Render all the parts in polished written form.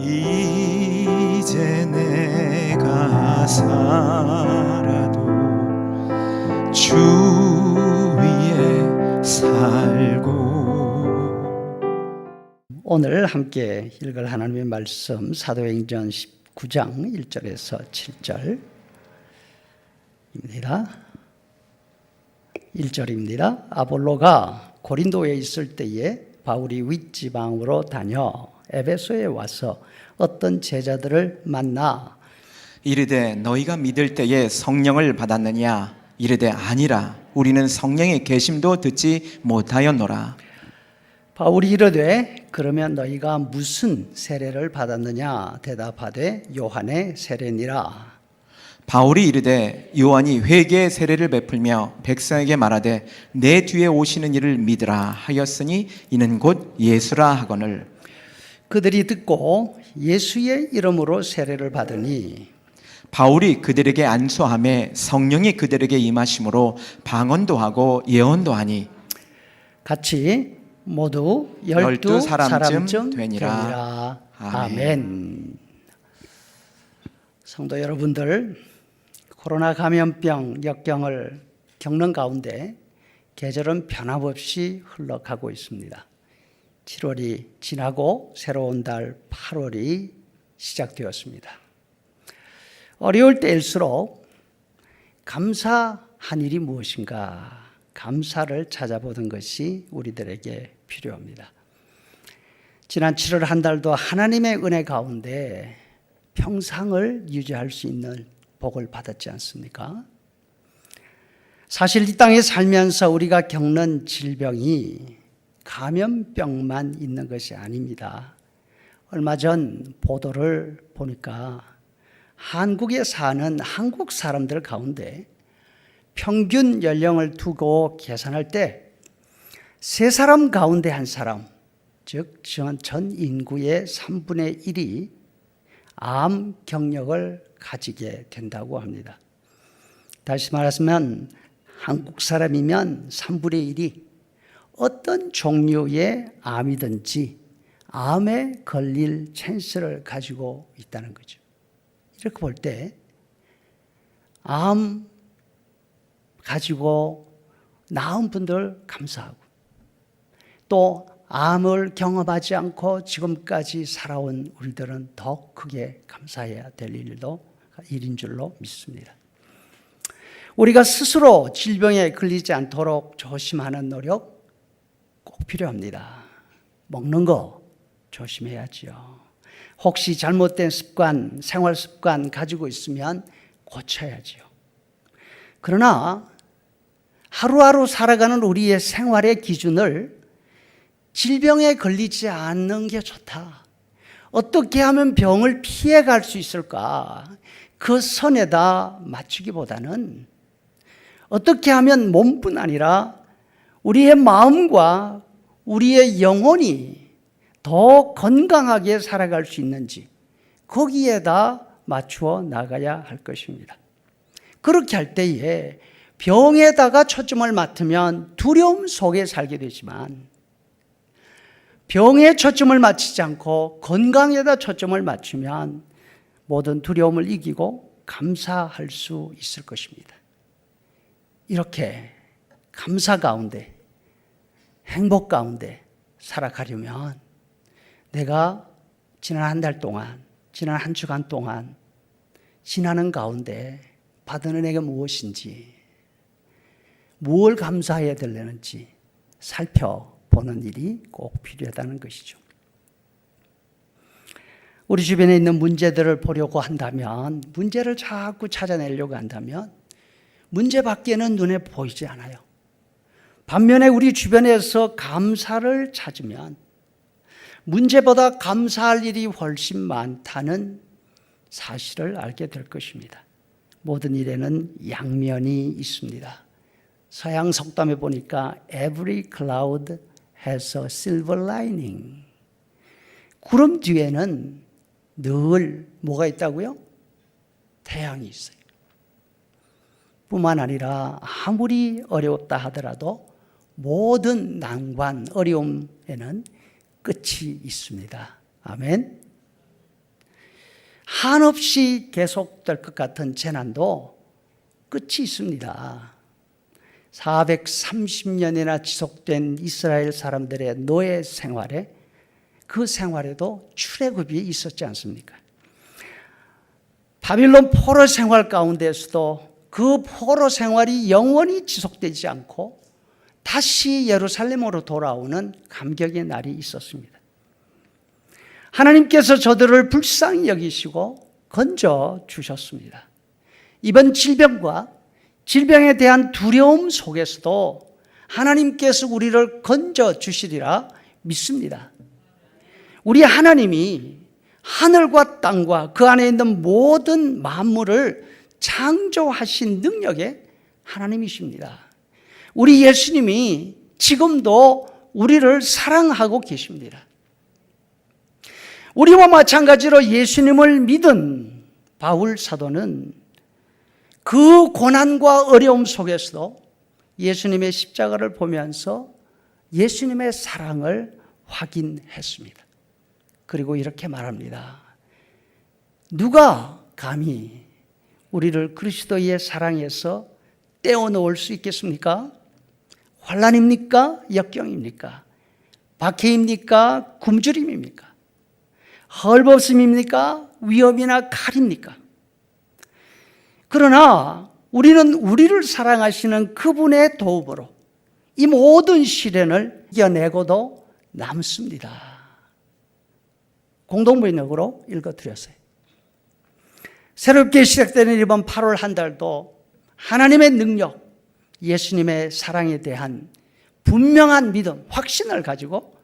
이제 내가 살아도 주 위에 살고. 오늘 함께 읽을 하나님의 말씀 사도행전 19장 1절에서 7절입니다. 1절입니다. 아볼로가 고린도에 있을 때에 바울이 윗지방으로 다녀 에베소에 와서 어떤 제자들을 만나 이르되 너희가 믿을 때에 성령을 받았느냐? 이르되 아니라 우리는 성령의 계심도 듣지 못하였노라. 바울이 이르되 그러면 너희가 무슨 세례를 받았느냐? 대답하되 요한의 세례니라. 바울이 이르되 요한이 회개의 세례를 베풀며 백성에게 말하되 내 뒤에 오시는 이를 믿으라 하였으니 이는 곧 예수라 하거늘. 그들이 듣고 예수의 이름으로 세례를 받으니 바울이 그들에게 안수하매 성령이 그들에게 임하심으로 방언도 하고 예언도 하니 같이 모두 12사람쯤 되니라. 아멘. 성도 여러분들, 코로나 감염병 역경을 겪는 가운데 계절은 변함없이 흘러가고 있습니다. 7월이 지나고 새로운 달 8월이 시작되었습니다. 어려울 때일수록 감사한 일이 무엇인가, 감사를 찾아보는 것이 우리들에게 필요합니다. 지난 7월 한 달도 하나님의 은혜 가운데 평상을 유지할 수 있는 복을 받았지 않습니까? 사실 이 땅에 살면서 우리가 겪는 질병이 감염병만 있는 것이 아닙니다. 얼마 전 보도를 보니까 한국에 사는 한국 사람들 가운데 평균 연령을 두고 계산할 때 세 사람 가운데 한 사람, 즉 전 인구의 3분의 1이 암 경력을 가지게 된다고 합니다. 다시 말하면 한국 사람이면 3분의 1이 어떤 종류의 암이든지 암에 걸릴 찬스를 가지고 있다는 거죠. 이렇게 볼 때 암 가지고 나은 분들 감사하고, 또 암을 경험하지 않고 지금까지 살아온 우리들은 더 크게 감사해야 될 일인 줄로 믿습니다. 우리가 스스로 질병에 걸리지 않도록 조심하는 노력 꼭 필요합니다. 먹는 거 조심해야지요. 혹시 잘못된 습관, 생활 습관 가지고 있으면 고쳐야지요. 그러나 하루하루 살아가는 우리의 생활의 기준을 질병에 걸리지 않는 게 좋다, 어떻게 하면 병을 피해갈 수 있을까, 그 선에다 맞추기보다는 어떻게 하면 몸뿐 아니라 우리의 마음과 우리의 영혼이 더 건강하게 살아갈 수 있는지 거기에다 맞추어 나가야 할 것입니다. 그렇게 할 때에 병에다가 초점을 맞추면 두려움 속에 살게 되지만, 병에 초점을 맞추지 않고 건강에다 초점을 맞추면 모든 두려움을 이기고 감사할 수 있을 것입니다. 이렇게 감사 가운데, 행복 가운데 살아가려면 내가 지난 한 달 동안, 지난 한 주간 동안 지나는 가운데 받은 은혜가 무엇인지, 무엇을 감사해야 되려는지 살펴보는 일이 꼭 필요하다는 것이죠. 우리 주변에 있는 문제들을 보려고 한다면, 문제를 자꾸 찾아내려고 한다면 문제 밖에는 눈에 보이지 않아요. 반면에 우리 주변에서 감사를 찾으면 문제보다 감사할 일이 훨씬 많다는 사실을 알게 될 것입니다. 모든 일에는 양면이 있습니다. 서양 속담에 보니까 Every cloud has a silver lining. 구름 뒤에는 늘 뭐가 있다고요? 태양이 있어요. 뿐만 아니라 아무리 어렵다 하더라도 모든 난관, 어려움에는 끝이 있습니다. 아멘. 한없이 계속될 것 같은 재난도 끝이 있습니다. 430년이나 지속된 이스라엘 사람들의 노예 생활에 그 생활에도 출애굽이 있었지 않습니까? 바빌론 포로 생활 가운데서도 그 포로 생활이 영원히 지속되지 않고 다시 예루살렘으로 돌아오는 감격의 날이 있었습니다. 하나님께서 저들을 불쌍히 여기시고 건져 주셨습니다. 이번 질병과 질병에 대한 두려움 속에서도 하나님께서 우리를 건져 주시리라 믿습니다. 우리 하나님이 하늘과 땅과 그 안에 있는 모든 만물을 창조하신 능력의 하나님이십니다. 우리 예수님이 지금도 우리를 사랑하고 계십니다. 우리와 마찬가지로 예수님을 믿은 바울 사도는 그 고난과 어려움 속에서도 예수님의 십자가를 보면서 예수님의 사랑을 확인했습니다. 그리고 이렇게 말합니다. 누가 감히 우리를 그리스도의 사랑에서 떼어놓을 수 있겠습니까? 환난입니까? 역경입니까? 박해입니까? 굶주림입니까? 헐벗음입니까? 위험이나 칼입니까? 그러나 우리는 우리를 사랑하시는 그분의 도움으로 이 모든 시련을 이겨내고도 남습니다. 공동번역으로 읽어드렸어요. 새롭게 시작되는 이번 8월 한 달도 하나님의 능력, 예수님의 사랑에 대한 분명한 믿음, 확신을 가지고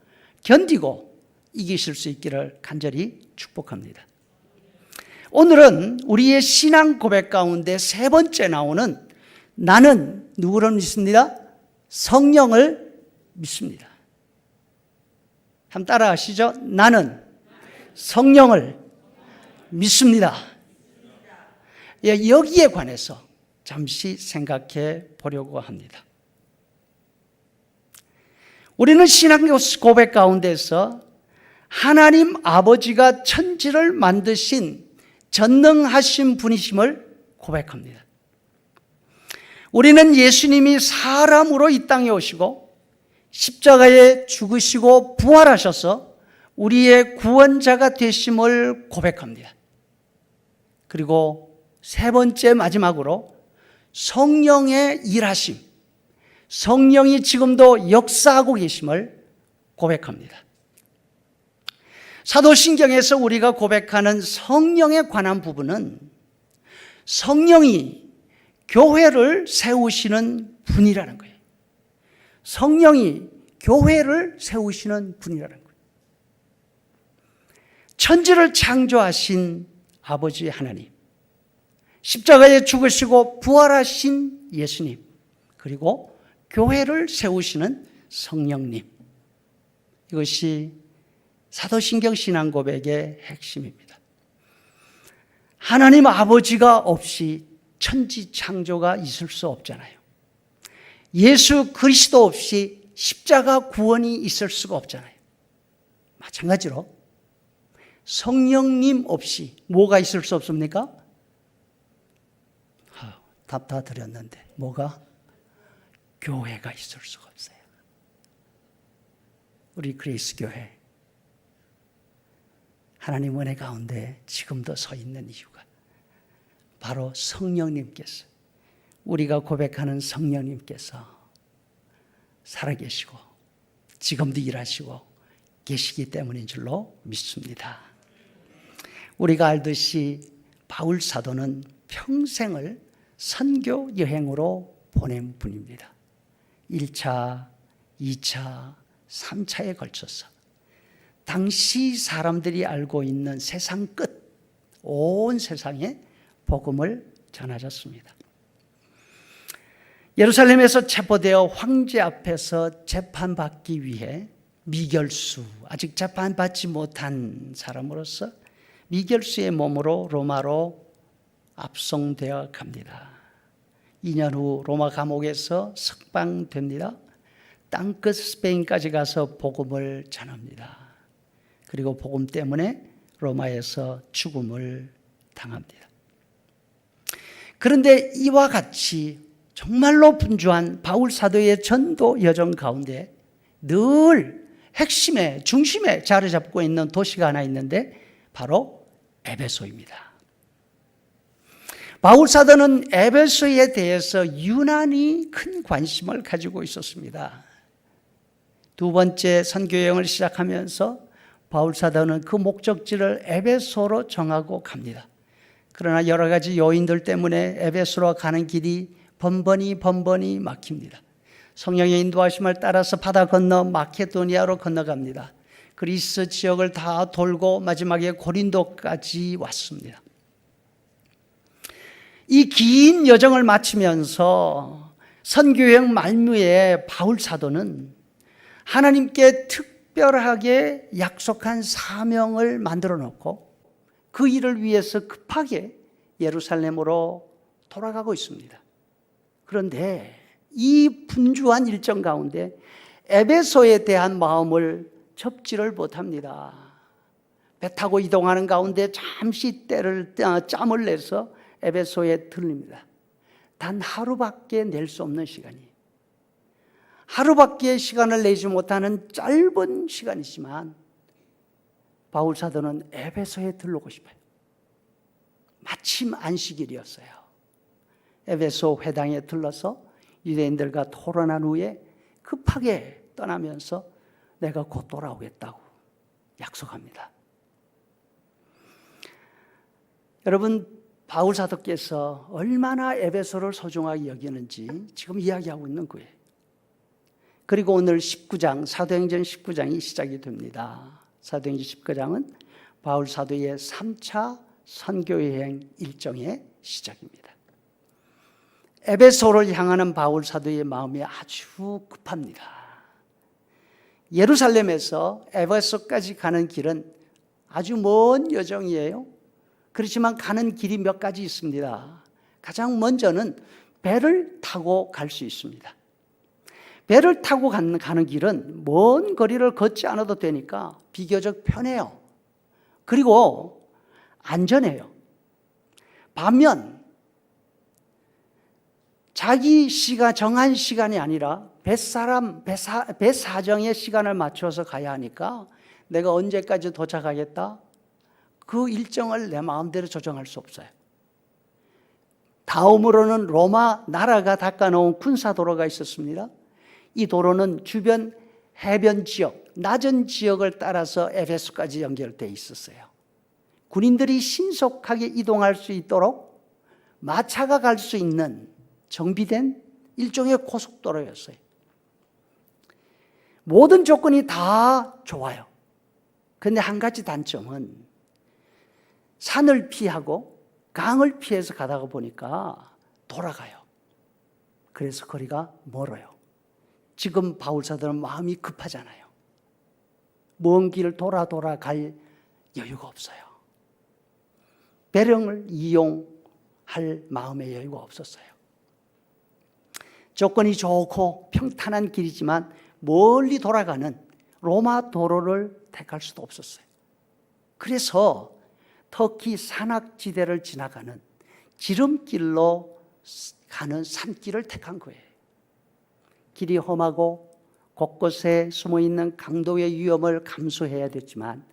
견디고 이기실 수 있기를 간절히 축복합니다. 오늘은 우리의 신앙 고백 가운데 세 번째 나오는 나는 누구를 믿습니다? 성령을 믿습니다. 한번 따라 하시죠. 나는 성령을 믿습니다. 여기에 관해서 잠시 생각해 보려고 합니다. 우리는 신앙 고백 가운데서 하나님 아버지가 천지를 만드신 전능하신 분이심을 고백합니다. 우리는 예수님이 사람으로 이 땅에 오시고 십자가에 죽으시고 부활하셔서 우리의 구원자가 되심을 고백합니다. 그리고 세 번째 마지막으로 성령의 일하심, 성령이 지금도 역사하고 계심을 고백합니다. 사도신경에서 우리가 고백하는 성령에 관한 부분은 성령이 교회를 세우시는 분이라는 거예요. 성령이 교회를 세우시는 분이라는 거예요. 천지를 창조하신 아버지 하나님, 십자가에 죽으시고 부활하신 예수님, 그리고 교회를 세우시는 성령님, 이것이 사도신경 신앙고백의 핵심입니다. 하나님 아버지가 없이 천지 창조가 있을 수 없잖아요. 예수 그리스도 없이 십자가 구원이 있을 수가 없잖아요. 마찬가지로 성령님 없이 뭐가 있을 수 없습니까? 답 다 드렸는데 뭐가? 교회가 있을 수가 없어요. 우리 그리스 교회 하나님 은혜 가운데 지금도 서 있는 이유가 바로 성령님께서, 우리가 고백하는 성령님께서 살아계시고 지금도 일하시고 계시기 때문인 줄로 믿습니다. 우리가 알듯이 바울 사도는 평생을 선교 여행으로 보낸 분입니다. 1차, 2차, 3차에 걸쳐서 당시 사람들이 알고 있는 세상 끝, 온 세상에 복음을 전하셨습니다. 예루살렘에서 체포되어 황제 앞에서 재판받기 위해 미결수, 아직 재판받지 못한 사람으로서 미결수의 몸으로 로마로 압송되어 갑니다. 2년 후 로마 감옥에서 석방됩니다. 땅끝 스페인까지 가서 복음을 전합니다. 그리고 복음 때문에 로마에서 죽음을 당합니다. 그런데 이와 같이 정말로 분주한 바울 사도의 전도 여정 가운데 늘 핵심에 중심에 자리 잡고 있는 도시가 하나 있는데 바로 에베소입니다. 바울 사도는 에베소에 대해서 유난히 큰 관심을 가지고 있었습니다. 두 번째 선교 여행을 시작하면서 바울 사도는 그 목적지를 에베소로 정하고 갑니다. 그러나 여러 가지 요인들 때문에 에베소로 가는 길이 번번이 막힙니다. 성령의 인도하심을 따라서 바다 건너 마케도니아로 건너갑니다. 그리스 지역을 다 돌고 마지막에 고린도까지 왔습니다. 이 긴 여정을 마치면서 선교여행 말미에 바울 사도는 하나님께 특별하게 약속한 사명을 만들어 놓고 그 일을 위해서 급하게 예루살렘으로 돌아가고 있습니다. 그런데 이 분주한 일정 가운데 에베소에 대한 마음을 접지를 못합니다. 배 타고 이동하는 가운데 잠시 짬을 내서 에베소에 들립니다. 단 하루밖에 낼 수 없는 시간이, 하루밖에 시간을 내지 못하는 짧은 시간이지만 바울 사도는 에베소에 들르고 싶어요. 마침 안식일이었어요. 에베소 회당에 들러서 유대인들과 토론한 후에 급하게 떠나면서 내가 곧 돌아오겠다고 약속합니다. 여러분, 바울 사도께서 얼마나 에베소를 소중하게 여기는지 지금 이야기하고 있는 거예요. 그리고 오늘 19장, 사도행전 19장이 시작이 됩니다. 사도행전 19장은 바울 사도의 3차 선교여행 일정의 시작입니다. 에베소를 향하는 바울 사도의 마음이 아주 급합니다. 예루살렘에서 에베소까지 가는 길은 아주 먼 여정이에요. 그렇지만 가는 길이 몇 가지 있습니다. 가장 먼저는 배를 타고 갈 수 있습니다. 배를 타고 가는 길은 먼 거리를 걷지 않아도 되니까 비교적 편해요. 그리고 안전해요. 반면 자기 정한 시간이 아니라 배 사정의 시간을 맞춰서 가야 하니까 내가 언제까지 도착하겠다? 그 일정을 내 마음대로 조정할 수 없어요. 다음으로는 로마 나라가 닦아놓은 군사도로가 있었습니다. 이 도로는 주변 해변 지역, 낮은 지역을 따라서 에베소까지 연결되어 있었어요. 군인들이 신속하게 이동할 수 있도록 마차가 갈 수 있는 정비된 일종의 고속도로였어요. 모든 조건이 다 좋아요. 그런데 한 가지 단점은 산을 피하고 강을 피해서 가다가 보니까 돌아가요. 그래서 거리가 멀어요. 지금 바울 사도는 마음이 급하잖아요. 먼 길을 돌아 갈 여유가 없어요. 배령을 이용할 마음의 여유가 없었어요. 조건이 좋고 평탄한 길이지만 멀리 돌아가는 로마 도로를 택할 수도 없었어요. 그래서 터키 산악지대를 지나가는 지름길로 가는 산길을 택한 거예요. 길이 험하고 곳곳에 숨어있는 강도의 위험을 감수해야 됐지만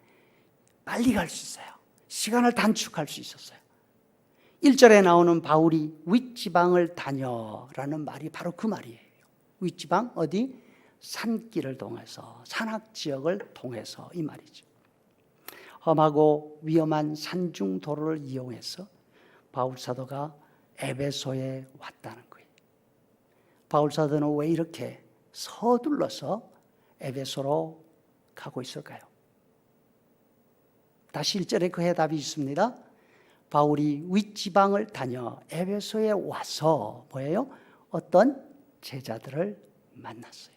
빨리 갈 수 있어요. 시간을 단축할 수 있었어요. 1절에 나오는 바울이 윗지방을 다녀라는 말이 바로 그 말이에요. 윗지방 어디? 산길을 통해서, 산악지역을 통해서 이 말이죠. 험하고 위험한 산중 도로를 이용해서 바울 사도가 에베소에 왔다는 거예요. 바울 사도는 왜 이렇게 서둘러서 에베소로 가고 있을까요? 다시 1절에 그 해답이 있습니다. 바울이 윗지방을 다녀 에베소에 와서 뭐예요? 어떤 제자들을 만났어요.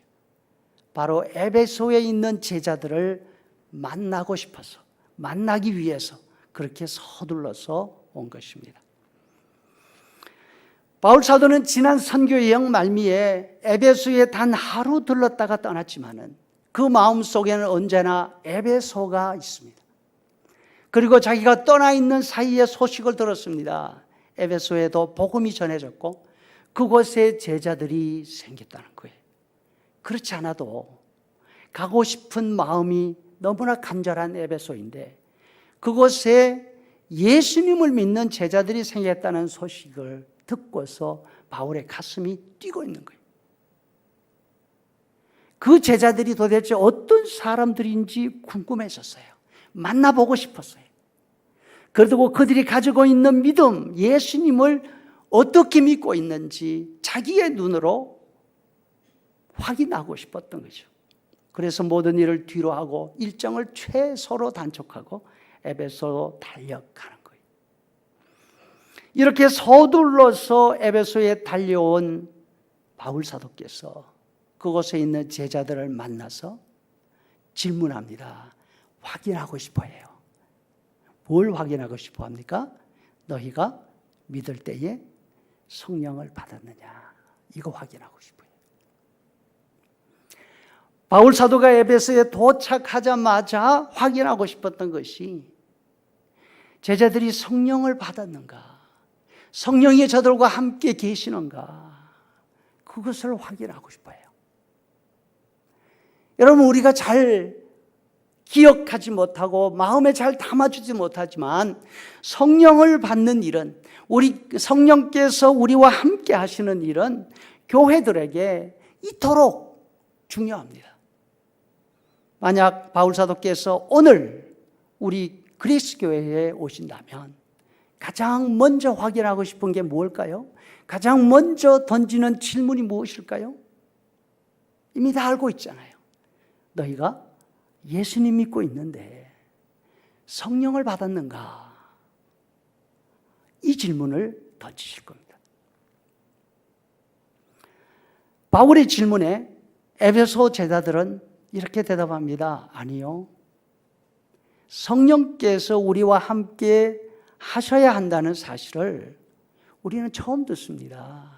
바로 에베소에 있는 제자들을 만나고 싶어서, 만나기 위해서 그렇게 서둘러서 온 것입니다. 바울 사도는 지난 선교 여행 말미에 에베소에 단 하루 들렀다가 떠났지만은 그 마음 속에는 언제나 에베소가 있습니다. 그리고 자기가 떠나 있는 사이에 소식을 들었습니다. 에베소에도 복음이 전해졌고 그곳에 제자들이 생겼다는 거예요. 그렇지 않아도 가고 싶은 마음이 너무나 간절한 에베소인데 그곳에 예수님을 믿는 제자들이 생겼다는 소식을 듣고서 바울의 가슴이 뛰고 있는 거예요. 그 제자들이 도대체 어떤 사람들인지 궁금했었어요. 만나보고 싶었어요. 그리고 그들이 가지고 있는 믿음, 예수님을 어떻게 믿고 있는지 자기의 눈으로 확인하고 싶었던 거죠. 그래서 모든 일을 뒤로 하고 일정을 최소로 단축하고 에베소로 달려가는 거예요. 이렇게 서둘러서 에베소에 달려온 바울 사도께서 그곳에 있는 제자들을 만나서 질문합니다. 확인하고 싶어 해요. 뭘 확인하고 싶어 합니까? 너희가 믿을 때에 성령을 받았느냐? 이거 확인하고 싶어요. 바울 사도가 에베소에 도착하자마자 확인하고 싶었던 것이 제자들이 성령을 받았는가? 성령이 저들과 함께 계시는가? 그것을 확인하고 싶어요. 여러분, 우리가 잘 기억하지 못하고 마음에 잘 담아주지 못하지만 성령을 받는 일은, 우리 성령께서 우리와 함께 하시는 일은 교회들에게 이토록 중요합니다. 만약 바울 사도께서 오늘 우리 그리스 교회에 오신다면 가장 먼저 확인하고 싶은 게 뭘까요? 가장 먼저 던지는 질문이 무엇일까요? 이미 다 알고 있잖아요. 너희가 예수님 믿고 있는데 성령을 받았는가? 이 질문을 던지실 겁니다. 바울의 질문에 에베소 제자들은 이렇게 대답합니다. 아니요. 성령께서 우리와 함께 하셔야 한다는 사실을 우리는 처음 듣습니다.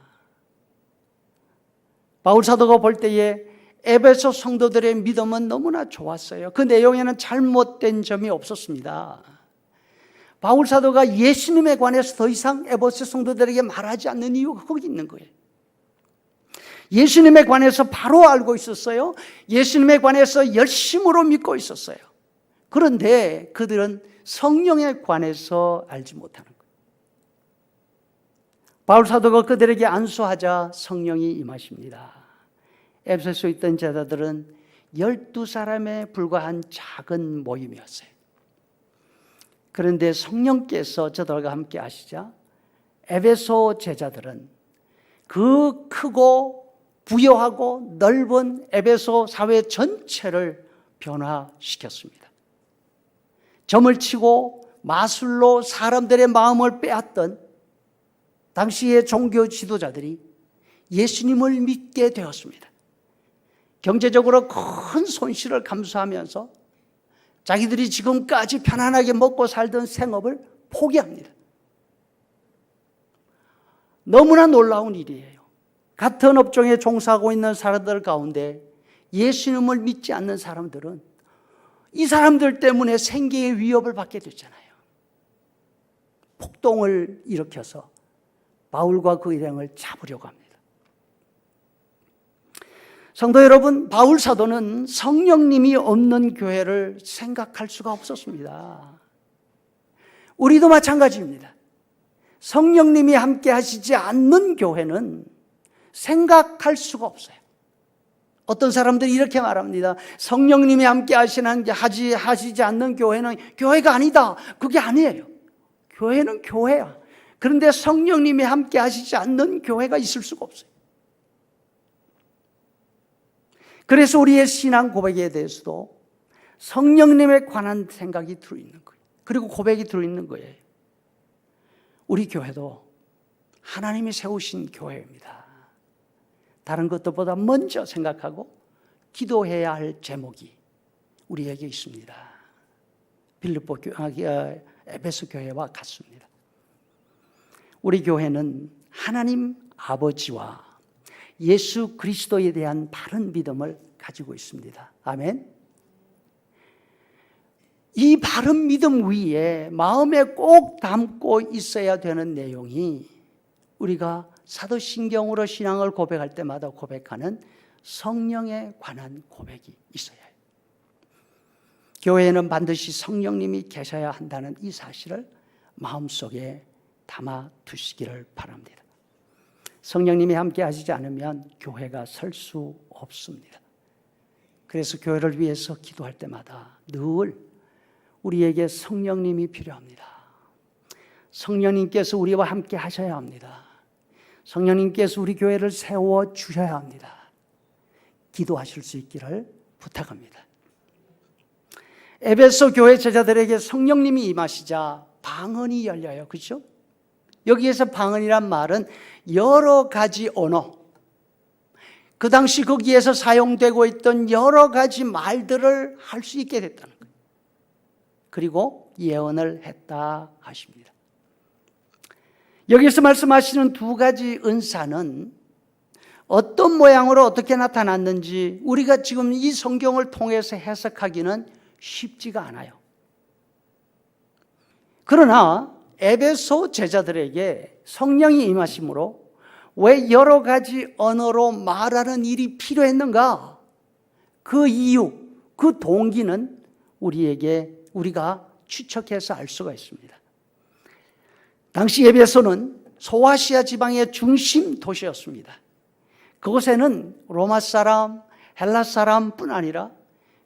바울 사도가 볼 때에 에베소 성도들의 믿음은 너무나 좋았어요. 그 내용에는 잘못된 점이 없었습니다. 바울 사도가 예수님에 관해서 더 이상 에베소 성도들에게 말하지 않는 이유가 거기 있는 거예요. 예수님에 관해서 바로 알고 있었어요. 예수님에 관해서 열심으로 믿고 있었어요. 그런데 그들은 성령에 관해서 알지 못하는 거예요. 바울 사도가 그들에게 안수하자 성령이 임하십니다. 에베소에 있던 제자들은 12사람에 불과한 작은 모임이었어요. 그런데 성령께서 저들과 함께 하시자 에베소 제자들은 그 크고 부여하고 넓은 에베소 사회 전체를 변화시켰습니다. 점을 치고 마술로 사람들의 마음을 빼앗던 당시의 종교 지도자들이 예수님을 믿게 되었습니다. 경제적으로 큰 손실을 감수하면서 자기들이 지금까지 편안하게 먹고 살던 생업을 포기합니다. 너무나 놀라운 일이에요. 같은 업종에 종사하고 있는 사람들 가운데 예수님을 믿지 않는 사람들은 이 사람들 때문에 생계의 위협을 받게 됐잖아요. 폭동을 일으켜서 바울과 그 일행을 잡으려고 합니다. 성도 여러분, 바울 사도는 성령님이 없는 교회를 생각할 수가 없었습니다. 우리도 마찬가지입니다. 성령님이 함께 하시지 않는 교회는 생각할 수가 없어요. 어떤 사람들이 이렇게 말합니다. 성령님이 함께 하시지 않는 교회는 교회가 아니다. 그게 아니에요. 교회는 교회야. 그런데 성령님이 함께 하시지 않는 교회가 있을 수가 없어요. 그래서 우리의 신앙 고백에 대해서도 성령님에 관한 생각이 들어있는 거예요. 그리고 고백이 들어있는 거예요. 우리 교회도 하나님이 세우신 교회입니다. 다른 것들보다 먼저 생각하고 기도해야 할 제목이 우리에게 있습니다. 에베소 교회와 같습니다. 우리 교회는 하나님 아버지와 예수 그리스도에 대한 바른 믿음을 가지고 있습니다. 아멘. 이 바른 믿음 위에 마음에 꼭 담고 있어야 되는 내용이 우리가 사도신경으로 신앙을 고백할 때마다 고백하는 성령에 관한 고백이 있어야 해요. 교회에는 반드시 성령님이 계셔야 한다는 이 사실을 마음속에 담아 두시기를 바랍니다. 성령님이 함께 하시지 않으면 교회가 설 수 없습니다. 그래서 교회를 위해서 기도할 때마다 늘 우리에게 성령님이 필요합니다. 성령님께서 우리와 함께 하셔야 합니다. 성령님께서 우리 교회를 세워 주셔야 합니다. 기도하실 수 있기를 부탁합니다. 에베소 교회 제자들에게 성령님이 임하시자 방언이 열려요. 그렇죠? 여기에서 방언이란 말은 여러 가지 언어, 그 당시 거기에서 사용되고 있던 여러 가지 말들을 할 수 있게 됐다는 거예요. 그리고 예언을 했다 하십니다. 여기서 말씀하시는 두 가지 은사는 어떤 모양으로 어떻게 나타났는지 우리가 지금 이 성경을 통해서 해석하기는 쉽지가 않아요. 그러나 에베소 제자들에게 성령이 임하심으로 왜 여러 가지 언어로 말하는 일이 필요했는가? 그 이유, 그 동기는 우리가 추측해서 알 수가 있습니다. 당시 에베소는 소아시아 지방의 중심 도시였습니다. 그곳에는 로마 사람, 헬라 사람뿐 아니라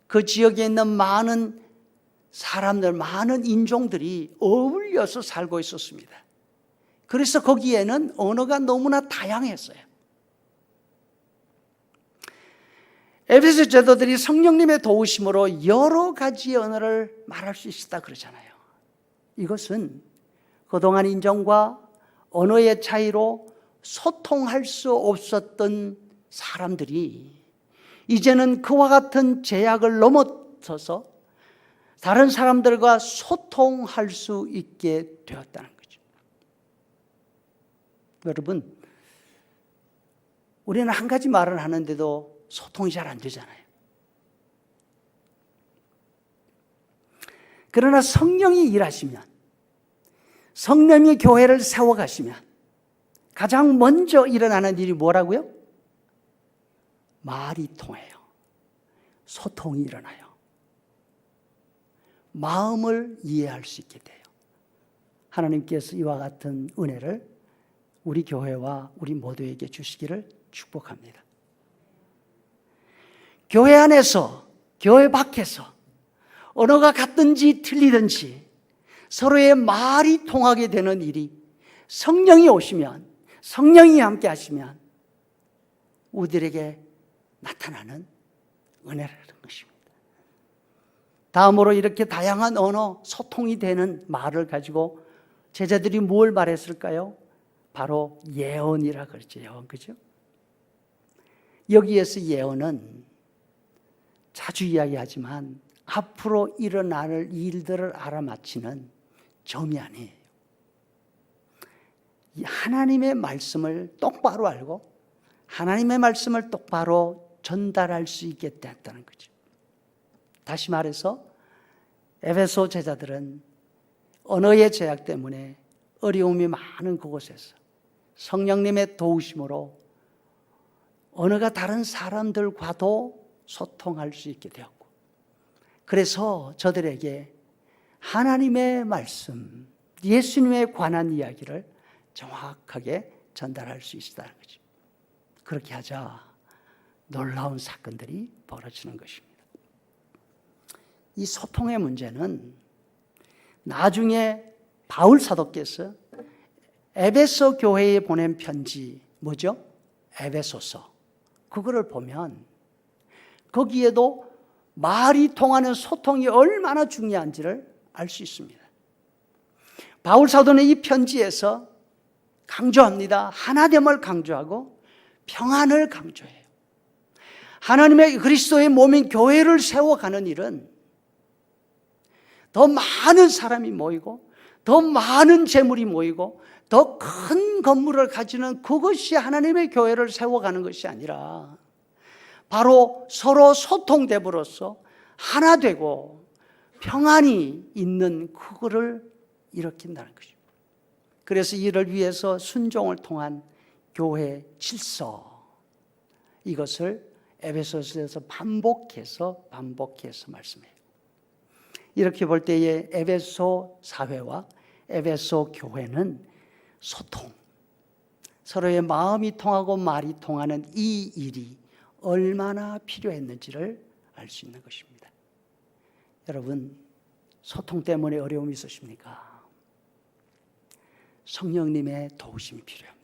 그 지역에 있는 많은 사람들, 많은 인종들이 어울려서 살고 있었습니다. 그래서 거기에는 언어가 너무나 다양했어요. 에베소 제자들이 성령님의 도우심으로 여러 가지 언어를 말할 수 있었다 그러잖아요. 이것은 그동안 인종과 언어의 차이로 소통할 수 없었던 사람들이 이제는 그와 같은 제약을 넘어서서 다른 사람들과 소통할 수 있게 되었다는 거죠. 여러분, 우리는 한 가지 말을 하는데도 소통이 잘 안 되잖아요. 그러나 성령이 일하시면, 성령이 교회를 세워가시면 가장 먼저 일어나는 일이 뭐라고요? 말이 통해요. 소통이 일어나요. 마음을 이해할 수 있게 돼요. 하나님께서 이와 같은 은혜를 우리 교회와 우리 모두에게 주시기를 축복합니다. 교회 안에서, 교회 밖에서 언어가 같든지 틀리든지 서로의 말이 통하게 되는 일이 성령이 오시면, 성령이 함께 하시면 우리들에게 나타나는 은혜라는 것입니다. 다음으로 이렇게 다양한 언어, 소통이 되는 말을 가지고 제자들이 뭘 말했을까요? 바로 예언이라 그러죠. 예언, 그죠? 여기에서 예언은 자주 이야기하지만 앞으로 일어날 일들을 알아맞히는 점이 아니에요. 하나님의 말씀을 똑바로 알고 하나님의 말씀을 똑바로 전달할 수 있게 됐다는 거죠. 다시 말해서 에베소 제자들은 언어의 제약 때문에 어려움이 많은 그곳에서 성령님의 도우심으로 언어가 다른 사람들과도 소통할 수 있게 되었고, 그래서 저들에게 하나님의 말씀, 예수님에 관한 이야기를 정확하게 전달할 수 있다는 거죠. 그렇게 하자 놀라운 사건들이 벌어지는 것입니다. 이 소통의 문제는 나중에 바울 사도께서 에베소 교회에 보낸 편지, 뭐죠? 에베소서. 그거를 보면 거기에도 말이 통하는 소통이 얼마나 중요한지를 알 수 있습니다. 바울 사도는 이 편지에서 강조합니다. 하나됨을 강조하고 평안을 강조해요. 하나님의 그리스도의 몸인 교회를 세워가는 일은 더 많은 사람이 모이고 더 많은 재물이 모이고 더 큰 건물을 가지는 그것이 하나님의 교회를 세워가는 것이 아니라 바로 서로 소통됨으로써 하나 되고 평안이 있는 그거를 일으킨다는 것입니다. 그래서 이를 위해서 순종을 통한 교회 질서, 이것을 에베소서에서 반복해서 말씀해요. 이렇게 볼 때에 에베소 사회와 에베소 교회는 소통, 서로의 마음이 통하고 말이 통하는 이 일이 얼마나 필요했는지를 알 수 있는 것입니다. 여러분, 소통 때문에 어려움이 있으십니까? 성령님의 도우심이 필요합니다.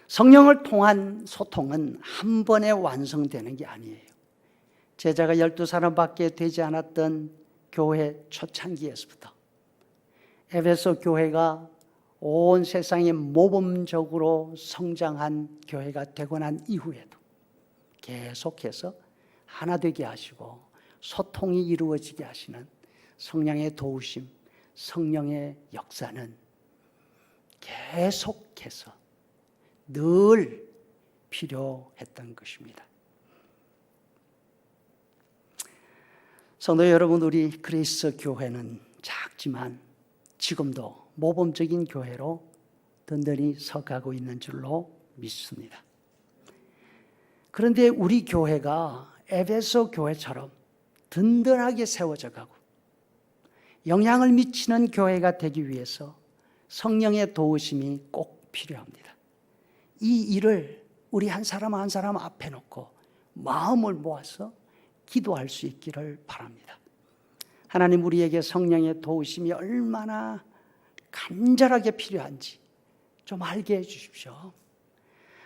성령을 통한 소통은 한 번에 완성되는 게 아니에요. 제자가 12사람밖에 되지 않았던 교회 초창기에서부터 에베소 교회가 온 세상에 모범적으로 성장한 교회가 되고 난 이후에도 계속해서 하나 되게 하시고 소통이 이루어지게 하시는 성령의 도우심, 성령의 역사는 계속해서 늘 필요했던 것입니다. 성도 여러분, 우리 그리스 교회는 작지만 지금도 모범적인 교회로 든든히 서가고 있는 줄로 믿습니다. 그런데 우리 교회가 에베소 교회처럼 든든하게 세워져 가고 영향을 미치는 교회가 되기 위해서 성령의 도우심이 꼭 필요합니다. 이 일을 우리 한 사람 한 사람 앞에 놓고 마음을 모아서 기도할 수 있기를 바랍니다. 하나님, 우리에게 성령의 도우심이 얼마나 간절하게 필요한지 좀 알게 해주십시오.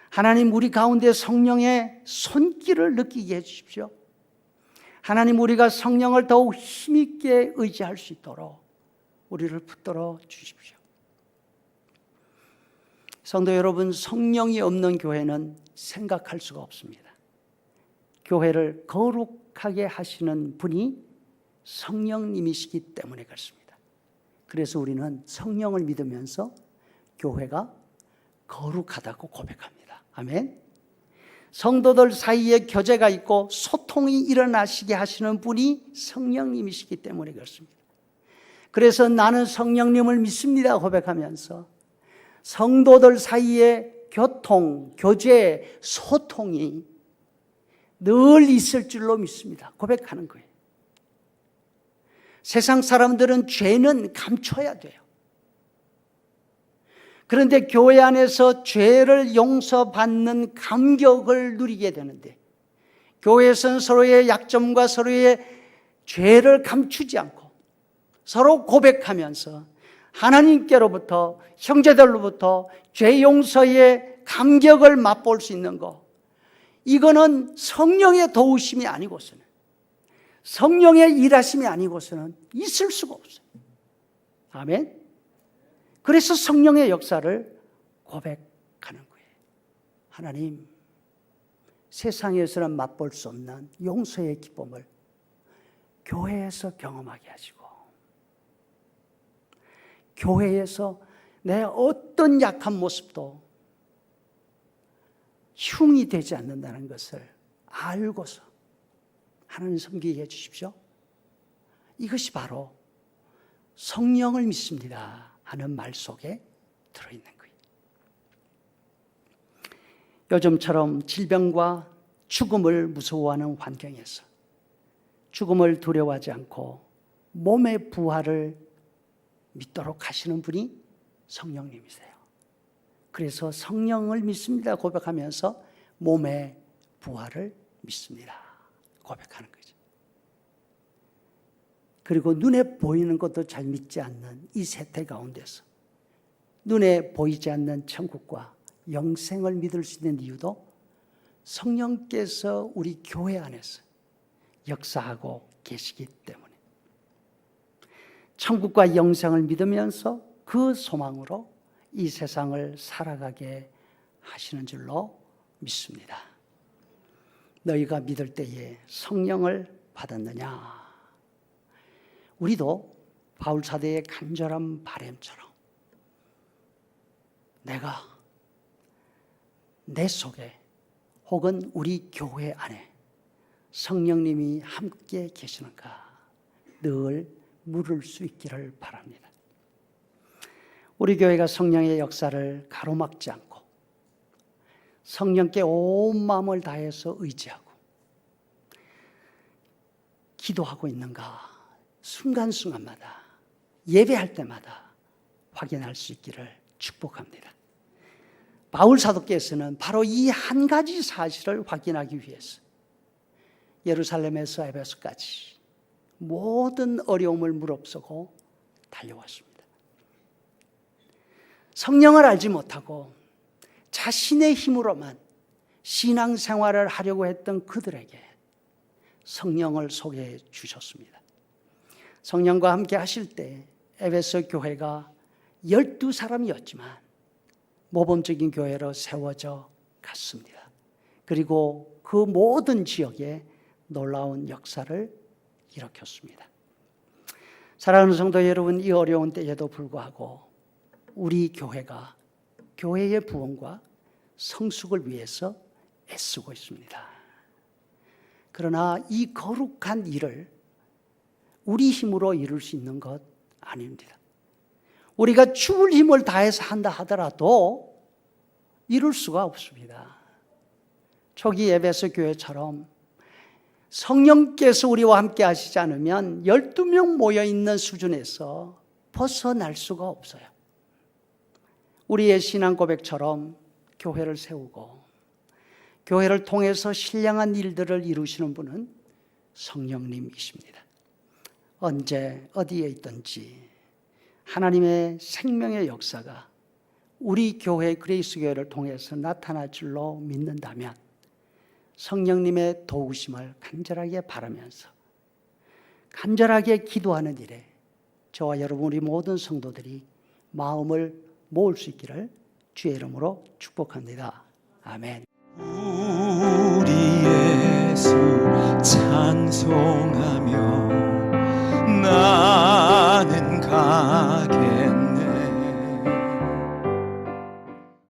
하나님, 우리 가운데 성령의 손길을 느끼게 해주십시오. 하나님, 우리가 성령을 더욱 힘있게 의지할 수 있도록 우리를 붙들어 주십시오. 성도 여러분, 성령이 없는 교회는 생각할 수가 없습니다. 교회를 거룩하게 하시는 분이 성령님이시기 때문에 그렇습니다. 그래서 우리는 성령을 믿으면서 교회가 거룩하다고 고백합니다. 아멘. 성도들 사이에 교제가 있고 소통이 일어나시게 하시는 분이 성령님이시기 때문에 그렇습니다. 그래서 나는 성령님을 믿습니다 고백하면서 성도들 사이에 교통, 교제, 소통이 늘 있을 줄로 믿습니다. 고백하는 거예요. 세상 사람들은 죄는 감춰야 돼요. 그런데 교회 안에서 죄를 용서받는 감격을 누리게 되는데 교회에서는 서로의 약점과 서로의 죄를 감추지 않고 서로 고백하면서 하나님께로부터 형제들로부터 죄 용서의 감격을 맛볼 수 있는 것, 이거는 성령의 도우심이 아니고서는, 성령의 일하심이 아니고서는 있을 수가 없어요. 아멘. 그래서 성령의 역사를 고백하는 거예요. 하나님, 세상에서는 맛볼 수 없는 용서의 기쁨을 교회에서 경험하게 하시고, 교회에서 내 어떤 약한 모습도 흉이 되지 않는다는 것을 알고서 하나님 섬기게 해주십시오. 이것이 바로 성령을 믿습니다 하는 말 속에 들어있는 거예요. 요즘처럼 질병과 죽음을 무서워하는 환경에서 죽음을 두려워하지 않고 몸의 부활을 믿도록 하시는 분이 성령님이세요. 그래서 성령을 믿습니다 고백하면서 몸의 부활을 믿습니다 고백하는 거죠. 그리고 눈에 보이는 것도 잘 믿지 않는 이 세태 가운데서 눈에 보이지 않는 천국과 영생을 믿을 수 있는 이유도 성령께서 우리 교회 안에서 역사하고 계시기 때문에, 천국과 영생을 믿으면서 그 소망으로 이 세상을 살아가게 하시는 줄로 믿습니다. 너희가 믿을 때에 성령을 받았느냐? 우리도 바울 사도의 간절한 바람처럼 내가 내 속에 혹은 우리 교회 안에 성령님이 함께 계시는가 늘 물을 수 있기를 바랍니다. 우리 교회가 성령의 역사를 가로막지 않고 성령께 온 마음을 다해서 의지하고 기도하고 있는가 순간순간마다 예배할 때마다 확인할 수 있기를 축복합니다. 바울 사도께서는 바로 이 한 가지 사실을 확인하기 위해서 예루살렘에서 에베소까지 모든 어려움을 무릅쓰고 달려왔습니다. 성령을 알지 못하고 자신의 힘으로만 신앙생활을 하려고 했던 그들에게 성령을 소개해 주셨습니다. 성령과 함께 하실 때 에베소 교회가 12사람이었지만 모범적인 교회로 세워져 갔습니다. 그리고 그 모든 지역에 놀라운 역사를 일으켰습니다. 사랑하는 성도 여러분, 이 어려운 때에도 불구하고 우리 교회가 교회의 부흥과 성숙을 위해서 애쓰고 있습니다. 그러나 이 거룩한 일을 우리 힘으로 이룰 수 있는 것 아닙니다. 우리가 죽을 힘을 다해서 한다 하더라도 이룰 수가 없습니다. 초기 에베소 교회처럼 성령께서 우리와 함께 하시지 않으면 12명 모여 있는 수준에서 벗어날 수가 없어요. 우리의 신앙 고백처럼 교회를 세우고 교회를 통해서 신령한 일들을 이루시는 분은 성령님이십니다. 언제 어디에 있든지 하나님의 생명의 역사가 우리 교회 그레이스 교회를 통해서 나타날 줄로 믿는다면 성령님의 도우심을 간절하게 바라면서 간절하게 기도하는 일에 저와 여러분 우리 모든 성도들이 마음을 모을 수 있기를 주의 이름으로 축복합니다. 아멘. 우리